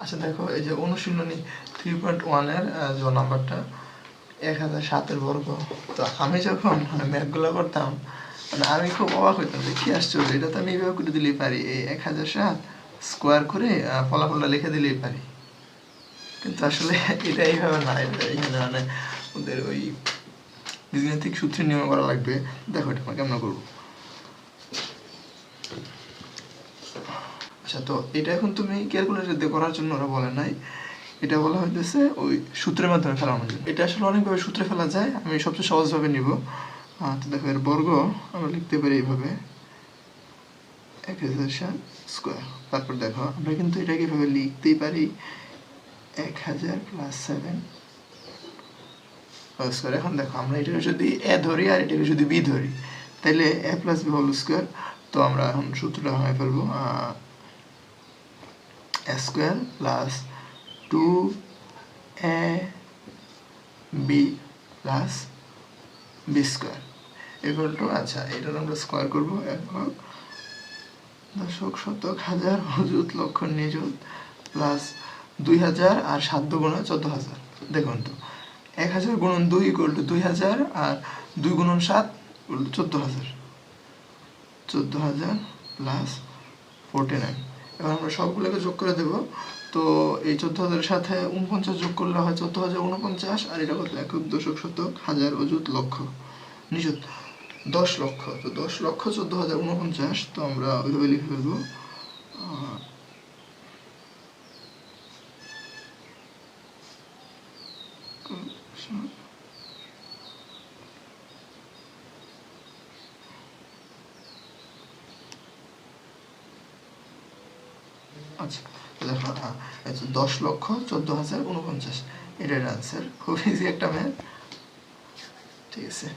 আচ্ছা দেখো, এই যে অনুশীলনী 3.1 এর যে নাম্বারটা 1007 এর বর্গ। তো আমি যখন ম্যাথগুলো করতাম, মানে আমি খুব অবাক হইতাম যে কি আশ্চর্য, এটা তো আমি এইভাবে করে দিলেই পারি, এই 1007 স্কোয়ার করে ফলাফলটা লিখে দিলেই পারি। কিন্তু আসলে এটা এইভাবে না, এটা এখানে মানে ওদের ওই বীজগাণিতিক সূত্রে নিয়ম করা লাগবে। দেখো এটা আমরা কেমন করবো। আচ্ছা, তো এটা এখন তুমি ক্যালকুলেটর দিয়ে করার জন্য ওরা বলে নাই, এটা বলা হইতেছে ওই সূত্রের মাধ্যমে ফেলানোর জন্য। এটা আসলে অনেকভাবে সূত্রে ফেলা যায়, আমি সবচেয়ে সহজভাবে নিব। তো দেখো, এর বর্গ আমরা লিখতে পারি এইভাবে 1000 স্কোয়ার। তারপর দেখো আমরা কিন্তু এটাকে এভাবে লিখতেই পারি 1000 + 7 স্কোয়ার। এখন দেখো আমরা এটাকে যদি এ ধরি আর এটাকে যদি বি ধরি, তাহলে a + b হোল স্কোয়ার। তো আমরা এখন সূত্রটা হয়ে ফেলবো a square plus 2ab plus B square equal to, আচ্ছা এটার আমরা স্কোয়ার করবো, একক দশক শতক হাজার অযুত লক্ষ নিযুত প্লাস 2000 আর 7 গুণ 14000। দেখুন তো 1000 গুণন 2 ইকুয়াল টু 2000 আর 2 গুণন 7 ইকুয়াল টু 14000 প্লাস 49। এবার আমরা সবগুলোকে যোগ করে দেব। তো এই 14000 সাথে 49 যোগ করলে হয় 14049, আর এটা কত, একক দশক শতক হাজার অযুত লক্ষ নিযুত 10 লক্ষ। তো 10 লক্ষ 14049, তো আমরা ওইভাবে লিখে ফেলবো আচ্ছা দেখো 10,14,049 এটার আনসার। খুব ইজি একটা ম্যাথ, ঠিক আছে।